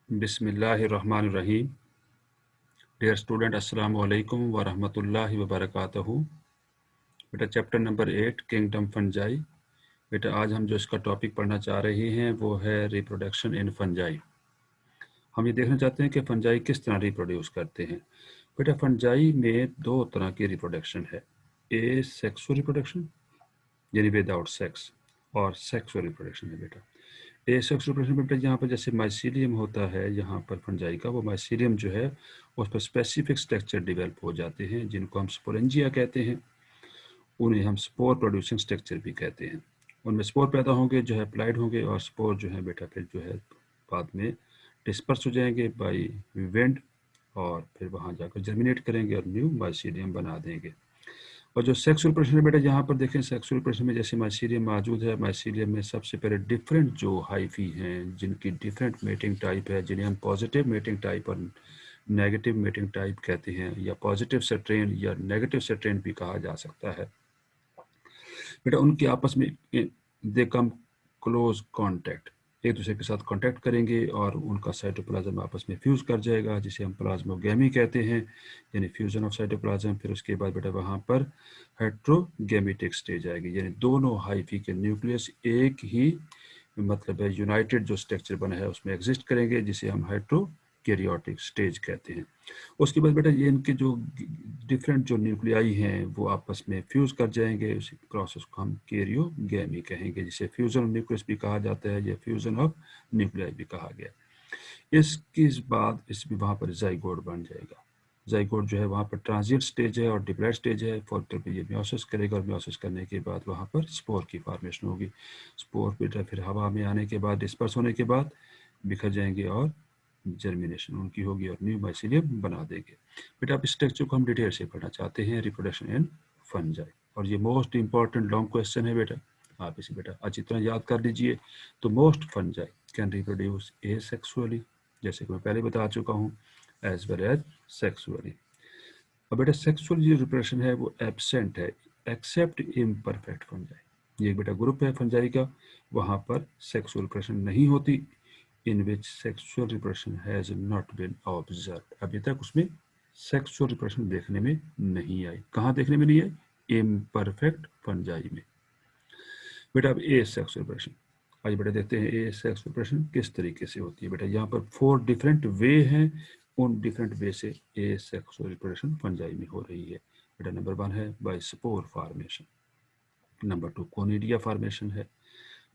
बिस्मिल्लाहिर्रहमानिर्रहीम। Dear student, अस्सलाम वालेकुम व रहमतुल्लाहि व बरकातहू। बेटा चैप्टर नंबर 8 किंगडम फंजाई। बेटा आज हम जो इसका टॉपिक पढ़ना चाह रहे हैं वो है रिप्रोडक्शन इन फंजाई। हम ये देखना चाहते हैं कि फंजाई किस तरह रिप्रोड्यूस करते हैं। बेटा फंजाई में दो तरह की रिप्रोडक्शन है, ए सेक्सुअल रिप्रोडक्शन यानी विदाउट सेक्स, और सेक्सुअल रिप्रोडक्शन है। बेटा एसेक्सुअल रिप्रोडक्शन में बेटा यहाँ पर जैसे माइसीलियम होता है यहाँ पर फंजाई का, वो माइसीलियम जो है उस पर स्पेसिफिक स्ट्रक्चर डेवलप हो जाते हैं जिनको हम स्पोरेंजिया कहते हैं। उन्हें हम स्पोर प्रोड्यूसिंग स्ट्रक्चर भी कहते हैं। उनमें स्पोर पैदा होंगे जो है अप्लाइड होंगे, और स्पोर जो है बेटा फिर जो है बाद में डिस्पर्स हो जाएंगे बाई विंड, और फिर वहाँ जाकर जर्मिनेट करेंगे और न्यू माइसीलियम बना देंगे। और जो सेक्सुअल प्रोडक्शन है बेटा, यहाँ पर देखें सेक्सुअल प्रोडक्शन में जैसे माइसीलियम मौजूद है, माइसीलियम में सबसे पहले डिफरेंट जो हाइफी हैं जिनकी डिफरेंट मेटिंग टाइप है, जिन्हें हम पॉजिटिव मेटिंग टाइप और नेगेटिव मेटिंग टाइप कहते हैं, या पॉजिटिव स्ट्रेन या नेगेटिव स्ट्रेन भी कहा जा सकता है। बेटा उनके आपस में दे कम क्लोज कांटेक्ट, एक दूसरे के साथ कांटेक्ट करेंगे और उनका साइटोप्लाज्म आपस में फ्यूज कर जाएगा, जिसे हम प्लाज्मोगेमी कहते हैं, यानी फ्यूजन ऑफ साइटोप्लाज्म। फिर उसके बाद बेटा वहाँ पर हेट्रोगेमेटिक स्टेज आएगी, यानी दोनों हाइफी के न्यूक्लियस एक ही मतलब है यूनाइटेड जो स्ट्रक्चर बना है उसमें एग्जिस्ट करेंगे, जिसे हम हाइड्रोकैरियोटिक स्टेज कहते हैं। उसके बाद बेटा ये इनके जो डिफरेंट जो न्यूक्लियाई हैं वो आपस में फ्यूज कर जाएंगे, उसी प्रोसेस को हम कैरियोगेमी कहेंगे, जिसे फ्यूजन ऑफ न्यूक्लियस भी कहा जाता है या फ्यूजन ऑफ न्यूक्लियाई भी कहा गया। इसके बाद इस वहाँ पर जाइगोट बन जाएगा। जाइगोट जो है वहाँ पर ट्रांजिट स्टेज है और डिप्लॉयड स्टेज है। फॉर्म पे ये म्योसिस करेगा, और म्योसिस करने के बाद वहाँ पर स्पोर की फॉर्मेशन होगी। स्पोर बेटा फिर हवा में आने के बाद डिस्पर्स होने के बाद बिखर जाएंगे और जर्मिनेशन उनकी होगी और न्यू माइसीलियम बना देंगे। बेटा आप इस स्ट्रक्चर को हम डिटेल से पढ़ना चाहते हैं, रिप्रोडक्शन इन फंजाई, और ये मोस्ट इंपॉर्टेंट लॉन्ग क्वेश्चन है बेटा, आप इसे बेटा अच्छी तरह याद कर लीजिए। तो most fungi can reproduce asexually, जैसे कि मैं पहले बता चुका हूँ, एज वेल एज सेक्सुअली। अब बेटा सेक्सुअल जो रिप्रोडक्शन है वो एब्सेंट है एक्सेप्ट इम्परफेक्ट फंजाई। ये बेटा ग्रुप है फंजाई का, वहाँ पर सेक्सुअल रिप्रोडक्शन नहीं होती, in which sexual reproduction has not been observed। अभी तक उसमें सेक्सुअल रिप्रोडक्शन देखने में नहीं आई। कहाँ देखने में नहीं आई? इम्परफेक्ट फंजाई में। बेटा अब ए सेक्सुअल रिप्रोडक्शन, आज बेटा देखते हैं ए सेक्सुअल रिप्रोडक्शन किस तरीके से होती है। बेटा यहाँ पर 4 डिफरेंट वे हैं, उन डिफरेंट वे से ए सेक्सुअल रिप्रोडक्शन फंजाई में हो रही है। बेटा नंबर 1 है by spore formation, number 2 conidia formation है,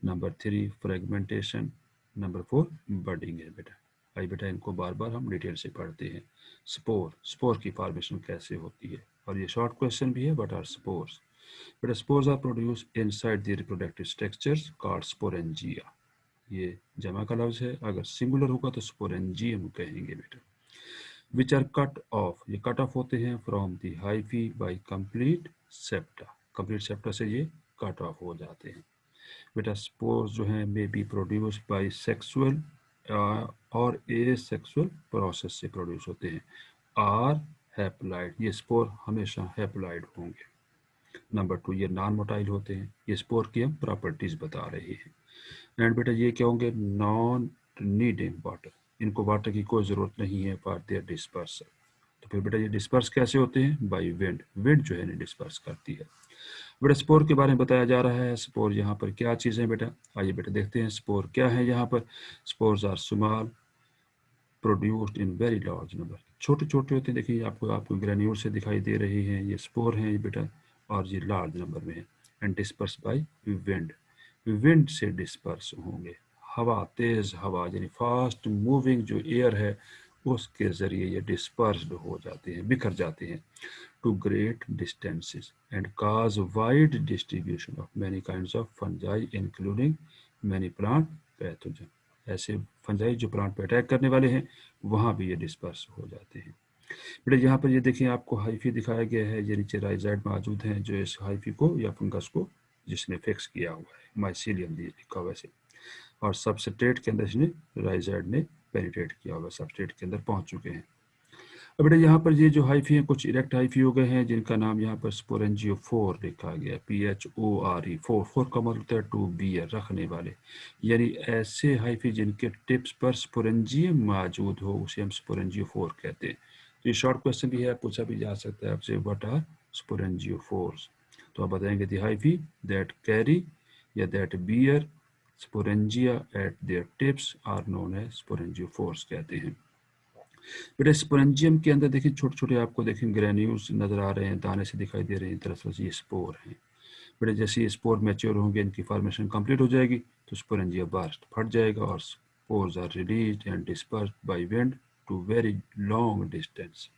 नंबर 3 फ्रेगमेंटेशन, नंबर 4 बडिंग है। बेटा आइए बेटा इनको बार बार हम डिटेल से पढ़ते हैं। स्पोर की फॉर्मेशन कैसे होती है, और ये शॉर्ट क्वेश्चन भी है, बट आर स्पोर्स। बेटा spores are produce inside the reproductive structures called sporangia. ये जमा का लफ्ज है, अगर सिंगुलर होगा तो स्पोरेंजियम कहेंगे बेटा। विच आर कट ऑफ, ये कट ऑफ होते हैं from the hyphae by complete septa, complete septa से ये कट ऑफ हो जाते हैं। बेटा स्पोर्स जो हैं may be produce by sexual और एसेक्सुअल प्रोसेस से प्रोड्यूस होते हैं। आर हैप्लॉइड, ये स्पोर हमेशा हैप्लॉइड होंगे। नंबर 2 ये नॉन मोटाइल होते हैं, ये स्पोर की हम प्रॉपर्टीज बता रहे हैं। एंड बेटा ये क्या होंगे? नॉन नीडिंग वाटर, इनको वाटर की कोई ज़रूरत नहीं है फॉर देयर डिस्पर्सल। तो फिर बेटा ये डिस्पर्स कैसे होते हैं? बाय विंड, विंड जो है इन्हें डिस्पर्स करती है। बेटा स्पोर के बारे में बताया जा रहा है। स्पोर यहाँ पर क्या चीज़ है बेटा, आइए बेटा देखते हैं स्पोर क्या है। यहाँ पर spores are small produced in very large number, छोटे छोटे होते हैं। देखिए आपको आपको ग्रेन्यूल से दिखाई दे रहे हैं, ये स्पोर हैं ये बेटा, और ये लार्ज नंबर में है। And disperse by wind, wind से डिस्पर्स होंगे। हवा, तेज़ हवा यानी फास्ट मूविंग जो एयर है उसके ज़रिए ये डिस्पर्स्ड हो जाते हैं, बिखर जाते हैं to great distances and cause wide distribution of many kinds of fungi including many plant pathogen। ऐसे फंजाई जो प्लांट पे अटैक करने वाले हैं वहाँ भी ये डिस्पर्स हो जाते हैं। बेटा यहाँ पर ये देखिए आपको हाइफी दिखाया गया है, ये नीचे राइजाइड मौजूद हैं जो इस हाइफी को या फंगस को जिसने फिक्स किया हुआ है, माइसीलियम लिखा हुआ है, और सबस्ट्रेट के अंदर इसने राइजाइड ने पेनिट्रेट किया हुआ, सबस्ट्रेट के अंदर पहुँच चुके हैं। अब बेटा यहाँ पर ये जो हाइफी हैं कुछ इरेक्ट हाइफी हो गए हैं जिनका नाम यहाँ पर स्पोरेंजियोफोर लिखा गया, PHORE, फोर का मतलब होता है टू बियर, रखने वाले, यानी ऐसे हाइफी जिनके टिप्स पर स्पोरेंजियम मौजूद हो उसे हम स्पोरेंजियोफोर कहते हैं। तो ये शॉर्ट क्वेश्चन भी है, पूछा भी जा सकता है आपसे, व्हाट आर स्पोरेंजियोफोर्स, तो आप बताएंगे द हाइफी दैट कैरी या that bear sporangia at their tips are known as sporangiophores कहते हैं। बेटा स्पोरेंजियम के अंदर देखिए छोटे छोटे आपको देखें ग्रेन्यूल्स नजर आ रहे हैं, दाने से दिखाई दे रहे हैं, दरअसल ये स्पोर हैं। बेटा जैसे ये स्पोर मैच्योर होंगे, इनकी फॉर्मेशन कंप्लीट हो जाएगी तो स्पोरेंजिया बर्स्ट फट जाएगा और spores are released and dispersed by wind to very long distance.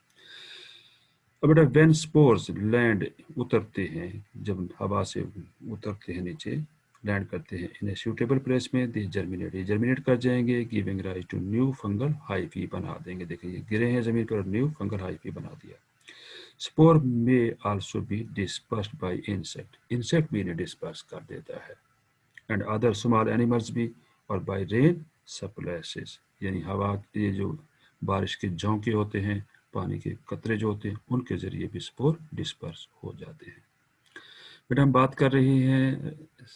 अब बेटा व्हेन स्पोर्स लैंड उतरते हैं, जब हवा से उतरते हैं नीचे लैंड करते हैं इन ए सूटेबल प्लेस में, दे जर्मिनेट, ये जर्मिनेट कर जाएंगे, giving rise to new fungal hyphae बना देंगे। देखिए ये गिरे हैं जमीन पर और न्यू फंगल हाइफी बना दिया। स्पोर में also be dispersed bye insect, insect भी इन्हें डिस्पर्स कर देता है, एंड अदर स्मॉल एनिमल्स भी, और बाय रेन सप्लाइसेस, यानी हवा, ये जो बारिश के झोंके होते हैं, पानी के कतरे जो होते हैं, उनके जरिए भी स्पोर डिस्पर्स हो जाते हैं। बेटा हम बात कर रहे हैं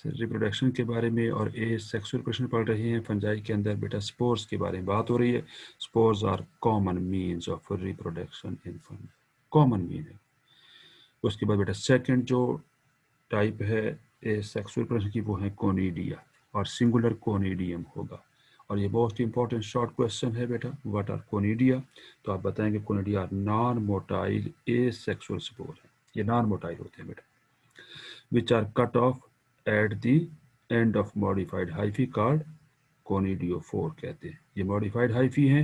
रिप्रोडक्शन के बारे में और ए सेक्सुअल प्रश्न पढ़ रहे हैं फंजाई के अंदर। बेटा स्पोर्स के बारे में बात हो रही है। Spores are common means of reproduction in fungi, common mean है। उसके बाद बेटा सेकंड जो टाइप है ए सेक्सुअल प्रश्न की वो है कोनिडिया, और सिंगुलर कोनिडियम होगा। और ये मोस्ट इंपॉर्टेंट शॉर्ट क्वेश्चन है बेटा, व्हाट आर कोनिडिया, तो आप बताएंगे conidia are non motile asexual spore है, ये नॉन मोटाइल होते हैं बेटा, which are cut off at the end of modified hyphae called conidiophore कहते हैं। ये modified hyphae हैं,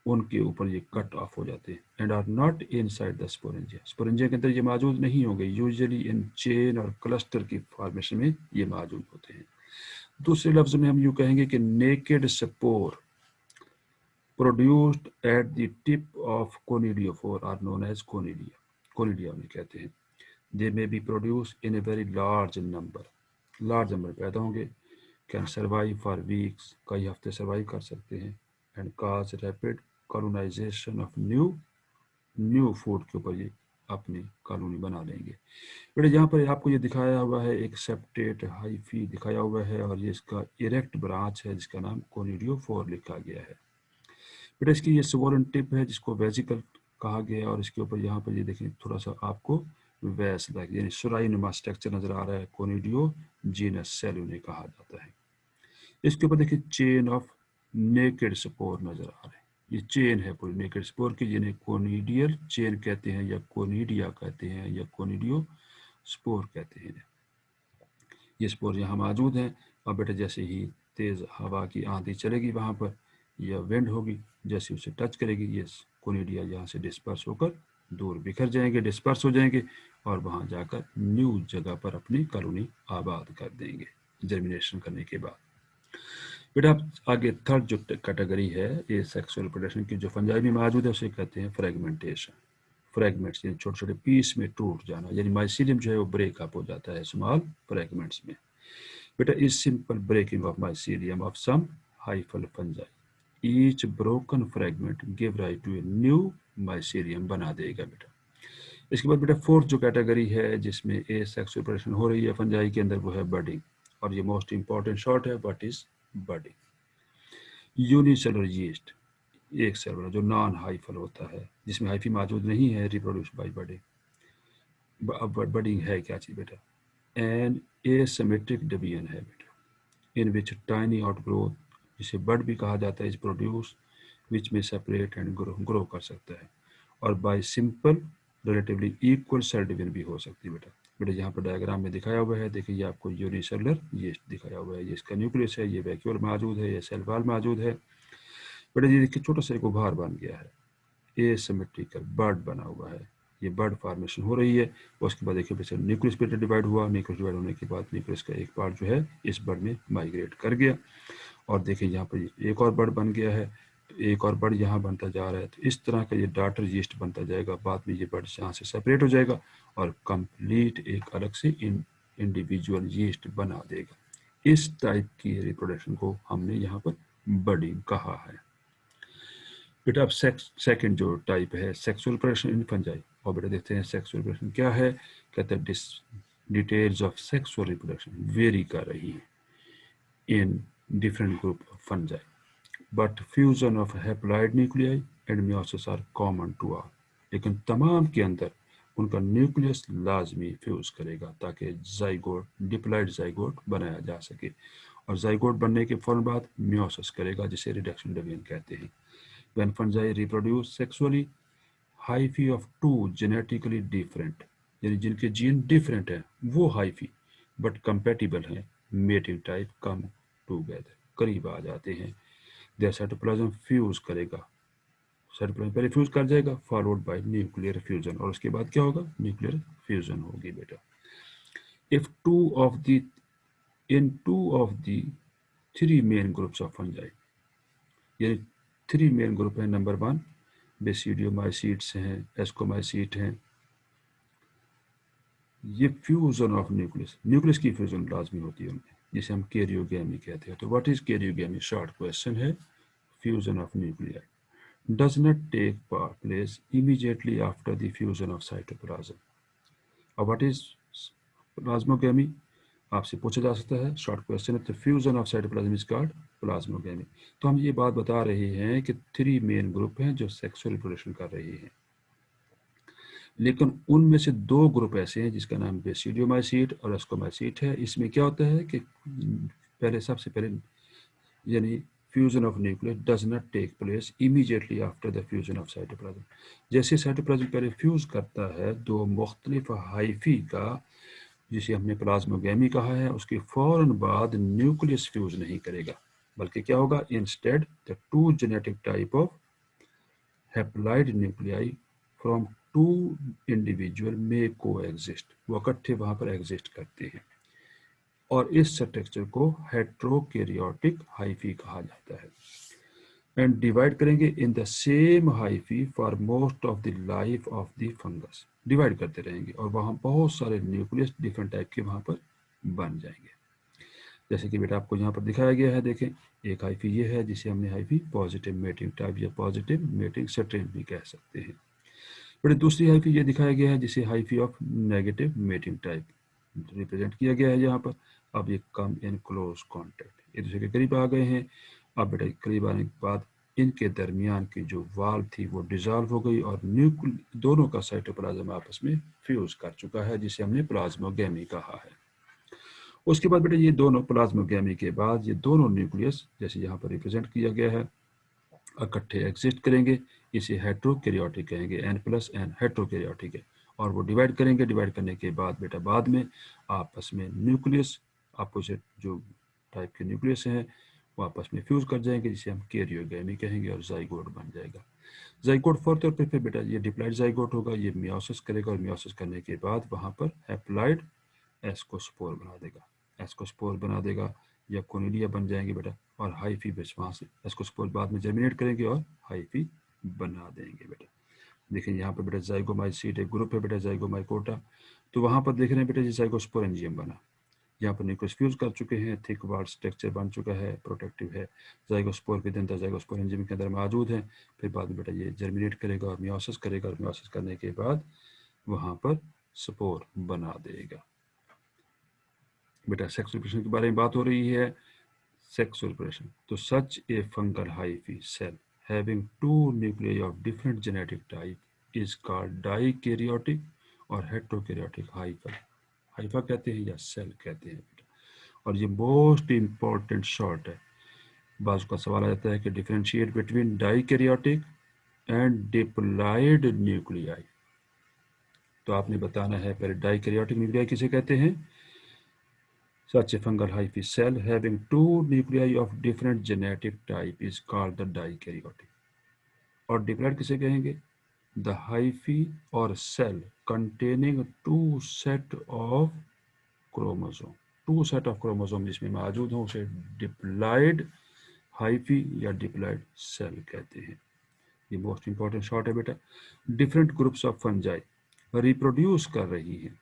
उनके ऊपर ये कट ऑफ हो जाते हैं, and are not inside the sporangia, sporangia के अंदर ये मौजूद नहीं होंगे, यूजुअली इन चेन और क्लस्टर की फॉर्मेशन में ये मौजूद होते हैं। दूसरे लफ्ज में हम यूँ कहेंगे कि naked spore produced at the tip of conidiophore are known as conidia, conidia उन्हें कहते हैं। They may be produced in a very large number, large number पैदा होंगे, can survive for weeks, कई हफ्ते सर्वाइव कर सकते हैं, and cause rapid colonization of new food के ऊपर ये अपनी कॉलोनी बना लेंगे। बेटा यहाँ पर आपको ये दिखाया हुआ है एक सेप्टेट हाइफी दिखाया हुआ है, और ये इसका इरेक्ट ब्रांच है जिसका नाम कोनिडियोफोर लिखा गया है। बेटा इसकी ये स्वोलन टिप है जिसको वेजिकल कहा गया है, और इसके ऊपर यहाँ पर ये देखिए थोड़ा सा आपको वैस लाइक यानी सुराई नुमा स्ट्रक्चर नजर आ रहा है, कोनिडियो जीनस सेल उन्हें कहा जाता है। इसके ऊपर देखिए चेन ऑफ नेकेड स्पोर नजर आ रहे हैं, ये चेन है पूरी नेकेड स्पोर की, जिन्हें कोनिडियल चेन कहते हैं या कोनिडिया कहते हैं या कोनिडियो स्पोर कहते हैं। ये स्पोर यहाँ मौजूद हैं, और बेटा जैसे ही तेज हवा की आंधी चलेगी वहाँ पर या विंड होगी, जैसे उसे टच करेगी ये कोनिडिया यहाँ से डिस्पर्स होकर दूर बिखर जाएंगे, डिस्पर्स हो जाएंगे, और वहाँ जाकर न्यू जगह पर अपनी कॉलोनी आबाद कर देंगे जर्मिनेशन करने के बाद। बेटा आगे थर्ड जो कैटेगरी है ये सेक्सुअल प्रोडक्शन की जो फंजाई में मौजूद है उसे कहते हैं फ्रेगमेंटेशन। फ्रेगमेंट्स यानी छोटे छोटे पीस में टूट जाना, यानी माइसीलियम जो है वो ब्रेकअप हो जाता है स्मॉल फ्रेगमेंट्स में। बेटा इस simple breaking off mycelium of some hyphal fungi, each broken fragment give rise to a new mycelium बना देगा बेटा। इसके बाद बेटा फोर्थ जो कैटेगरी है जिसमें ए सेक्सुअल प्रोडक्शन हो रही है फंजाई के अंदर वो है बडिंग, और ये मोस्ट इंपॉर्टेंट शॉर्ट है, what is budding. Unicellular yeast, एक सेल वाला जो नॉन हाइफल होता है जिसमें हाइफी मौजूद नहीं है, रिप्रोड्यूस बाय बडिंग। अब बडिंग है क्या चीज बेटा, एन एसिमेट्रिक डिवीजन है बेटा, इन विच टाइनी आउटग्रोथ, जिसे बड भी कहा जाता है, इज प्रोड्यूस विच में सेपरेट एंड ग्रो कर सकता है, और by simple relatively equal cell division भी हो सकती है बेटा। बेटा यहाँ पर डायग्राम में दिखाया हुआ है, देखिए ये आपको यूनिसेलुलर यीस्ट दिखाया हुआ है, ये इसका न्यूक्लियस है, ये वैक्यूल मौजूद है, ये सेल वॉल मौजूद है। बेटा ये देखिए छोटा सा एक उभार बन गया है, एसिमेट्रिकल बर्ड बना हुआ है, ये बर्ड फॉर्मेशन हो रही है। उसके बाद देखिए बेटा न्यूक्लियस पे डिवाइड हुआ, न्यूक्लियस डिवाइड होने के बाद न्यूक्लियस का एक पार्ट जो है इस बर्ड में माइग्रेट कर गया, और देखिए यहाँ पर एक और बर्ड बन गया है, तो एक और बर्ड यहाँ बनता जा रहा है, तो इस तरह का ये डॉटर यीस्ट बनता जाएगा। बाद में ये बर्ड यहाँ से सेपरेट हो जाएगा और कंप्लीट एक अलग से इंडिविजुअल यीस्ट बना देगा। इस टाइप की रिप्रोडक्शन को हमने यहाँ पर बडिंग कहा है। बेटा अब सेकंड जो टाइप है सेक्सुअल रिप्रोडक्शन इन फंजाई, और बेटा देखते हैं सेक्सुअल रिप्रोडक्शन क्या है। कहते हैं details of sexual reproduction vary कर रही है in different group of fungi, but fusion of haploid nuclei and meiosis are common to all. लेकिन तमाम के अंदर उनका न्यूक्लियस लाजमी फ्यूज करेगा ताकि जाइगोट डिप्लॉइड जाइगोट बनाया जा सके, और जाइगोट बनने के फौरन बाद मियोसिस करेगा जिसे रिडक्शन डिवीजन कहते हैं। When fungi reproduce sexually, hyphae of two genetically different, यानी जिनके जीन डिफरेंट हैं वो हाइफी बट कंपेटिबल हैं, मेटिंग टाइप कम टूगेदर, करीब आ जाते हैं। देयर साइटोप्लाज्म फ्यूज करेगा, साइटोप्लाज्म पहले फ्यूज कर जाएगा फॉलोड बाय न्यूक्लियर फ्यूजन, और उसके बाद क्या होगा न्यूक्लियर फ्यूजन होगी बेटा। If two of the three main groups of fungi, यानी थ्री मेन ग्रुप है, नंबर 1 बेसिडियोमाइसीट्स हैं, एस्कोमाइसीट हैं, ये फ्यूजन ऑफ न्यूक्लियस की फ्यूजन लाजमी होती है उनमें, जिसे हम कैरियोगेमी कहते हैं। तो what is karyogamy, short question है। Fusion of nuclei does not take place immediately after the fusion of cytoplasm. और व्हाट इज प्लाज्मोगेमी, आपसे पूछा जा सकता है, शॉर्ट क्वेश्चन है। तो fusion of cytoplasm is called plasmogamy. तो हम ये बात बता रहे हैं कि थ्री मेन ग्रुप हैं जो सेक्सुअल रिप्रोडक्शन कर रहे हैं, लेकिन उनमें से दो ग्रुप ऐसे हैं जिसका नाम बेसिडियोमाइसीट और एस्कोमाइसीट है। इसमें क्या होता है कि पहले सबसे पहले यानी fusion of nucleus does not take place immediately after the fusion of cytoplasm. जैसे साइटोप्लाज्म पहले फ्यूज करता है दो मुख्तलिफ हाइफी का, जिसे हमने प्लाज्मोगेमी कहा है, उसके फौरन बाद न्यूक्लियस फ्यूज नहीं करेगा, बल्कि क्या होगा, instead the two genetic type of haploid nuclei from two individual may को एग्जिस्ट, वो इकट्ठे वहां पर एग्जिस्ट करते हैं, और इस स्ट्रक्चर को हेट्रोकैरियोटिक हाइफी कहा जाता है। एंड डिवाइड करेंगे in the same hyphae for most of the life of the fungus, divide करते रहेंगे और वहाँ बहुत सारे न्यूक्लियस डिफरेंट टाइप के वहाँ पर बन जाएंगे। जैसे कि बेटा आपको यहाँ पर दिखाया गया है, देखें एक हाइफी ये है जिसे हमने हाइफी पॉजिटिव मेटिंग टाइप या पॉजिटिव मेटिंग स्ट्रेन भी कह सकते हैं। बड़ी दूसरी हाइफी ये दिखाया गया है जिसे hyphae of negative mating type represent किया गया है यहाँ पर। अब ये कम इन क्लोज कॉन्टेक्ट, एक दूसरे के करीब आ गए हैं। अब बेटा करीब आने के बाद इनके दरमियान की जो वाल थी वो डिजॉल्व हो गई और दोनों का साइटोप्लाज्म आपस में फ्यूज कर चुका है, जिसे हमने प्लाज्मोगेमी कहा है। उसके बाद बेटा ये दोनों प्लाज्मोगेमी के बाद ये दोनों न्यूक्लियस जैसे यहाँ पर रिप्रेजेंट किया गया है इकट्ठे एग्जिस्ट करेंगे, इसे हेट्रोकैरियोटिक कहेंगे, N+N हेट्रोकैरियोटिक है। और वो डिवाइड करेंगे, डिवाइड करने के बाद बेटा बाद में आपस में न्यूक्लियस अपोजिट जो टाइप के न्यूक्लियस हैं वो आपस में फ्यूज कर जाएंगे, जिसे हम कैरियोगेमी कहेंगे, और जाइगोट बन जाएगा। जाइगोट फॉर तौर पर फिर बेटा ये डिप्लॉइड जाइगोट होगा, ये मियोसिस करेगा और मियोसिस करने के बाद वहाँ पर हैप्लॉइड एस्कोस्पोर बना देगा, एस्कोस्पोर बना देगा या कोनिडिया बन जाएंगे बेटा, और हाइफी बेच वहाँ से एस्कोस्पोर बाद में जर्मिनेट करेंगे और हाइफी बना देंगे बेटा। देखिए यहाँ पर बेटा जाइगोमाइसीट एक ग्रुप है बेटा, जाइगोमाइकोटा, तो वहाँ पर देख रहे हैं बेटा ये जाइगोस्पोरेंजियम बना, यहाँ पर न्यूक्लियस फ्यूज कर चुके हैं, थिक वॉल स्ट्रक्चर बन चुका है, प्रोटेक्टिव है, जाइगोस्पोर के अंदर जाइगोस्पोरेंजियम के अंदर मौजूद है। फिर बाद में बेटा ये जर्मिनेट करेगा और मियोसिस करेगा, और मियोसिस करने के बाद वहाँ पर स्पोर बना देगा। बेटा सेक्सुअल रिप्रोडक्शन के बारे में बात हो रही है। सेक्सुअल रिप्रोडक्शन, तो such a fungal hyphae cell having two nuclei of different genetic type is called dikaryotic और हेट्रोकैरियोटिक हाइफा, हाइफा कहते हैं या सेल कहते हैं बेटा। और ये मोस्ट इंपॉर्टेंट शॉर्ट है, बाज का सवाल आ जाता है कि differentiate between dikaryotic and diploid nuclei, तो आपने बताना है पहले डाइकैरियोटिक न्यूक्लियाई किसे कहते हैं। Such a fungal hyphae cell having two nuclei of different genetic type is called the dikaryotic. और डिप्लॉइड किसे कहेंगे, the hyphae or cell containing two set of chromosome, two set of chromosome जिसमें मौजूद हो उसे डिप्लॉइड हाइफी या diploid cell कहते हैं। ये मोस्ट इंपॉर्टेंट शॉर्ट है बेटा। Different groups of fungi reproduce कर रही हैं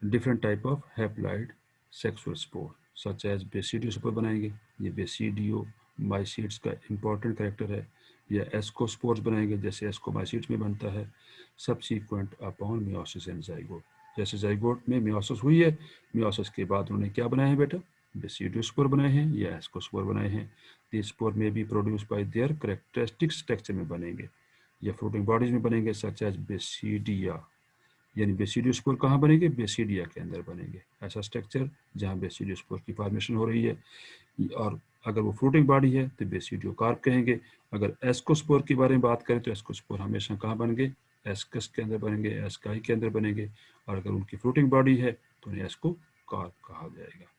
different type of haploid sexual spore such as basidiospore बनाएंगे, ये बेसिडियो माइसीड्स का इम्पॉर्टेंट कैरेक्टर है, या एस्कोस्पोर्स बनाएंगे जैसे एस्कोमाइसीड्स में बनता है, subsequent upon meiosis and zygote. जैसे जाइगोट में मियोसिस हुई है, मियोसिस के बाद उन्होंने क्या बनाया है बेटा, बेसिडियोस्पोर बनाए हैं या एस्कोस्पोर बनाए हैं। दी स्पोर में B produce by there characteristic structure में बनेंगे या फ्रूटिंग बॉडीज में बनेंगे, सच एज बेसिडिया। यानी बेसिडियोस्पोर कहाँ बनेंगे, बेसिडिया के अंदर बनेंगे, ऐसा स्ट्रक्चर जहाँ बेसिडियोस्पोर की फॉर्मेशन हो रही है। और अगर वो फ्रूटिंग बॉडी है तो बेसिडियोकार्प कहेंगे। अगर एस्कोस्पोर के बारे में बात करें तो एस्कोस्पोर हमेशा कहाँ बनेंगे, एस्कस के अंदर बनेंगे, एस्काई के अंदर बनेंगे। और अगर उनकी फ्रूटिंग बॉडी है तो उन्हें एस्कोकार्प कहा जाएगा।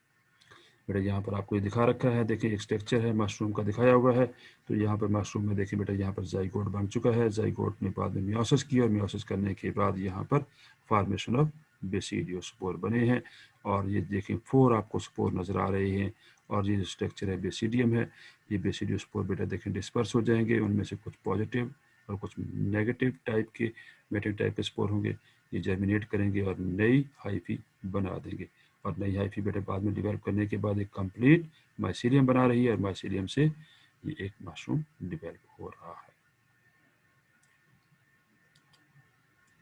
बेटा यहाँ पर आपको ये दिखा रखा है, देखिए एक स्ट्रक्चर है मशरूम का दिखाया हुआ है। तो यहाँ पर मशरूम में देखिए बेटा, यहाँ पर जाइगोट बन चुका है, जाइगोट ने बाद में मियोसिस किया और मियोसिस करने के बाद यहाँ पर फॉर्मेशन ऑफ बेसिडियोस्पोर बने हैं। और ये देखें 4 आपको स्पोर नज़र आ रहे हैं। और ये जो स्ट्रक्चर है बेसिडियम है, ये बेसिडियोस्पोर बेटा देखें डिस्पर्स हो जाएंगे, उनमें से कुछ पॉजिटिव और कुछ नेगेटिव टाइप के मेटिक टाइप के स्पोर होंगे। ये जर्मिनेट करेंगे और नई हाइफी बना देंगे। और नई हाइफी बेटे बाद में डेवलप करने के बाद एक कंप्लीट माइसीलियम बना रही है और माइसीलियम से ये एक मशरूम डेवलप हो रहा है।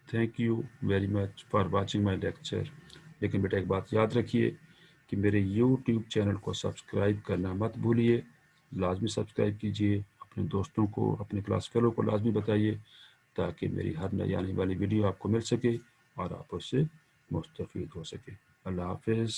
Thank you very much for watching my lecture. लेकिन बेटा एक बात याद रखिए कि मेरे यूट्यूब चैनल को सब्सक्राइब करना मत भूलिए, लाजमी सब्सक्राइब कीजिए, अपने दोस्तों को, अपने क्लास फेलो को लाजमी बताइए, ताकि मेरी हर नई आने वाली वीडियो आपको मिल सके और आप उससे मुस्तफ़ीद हो सके। अल्लाह हाफिज़।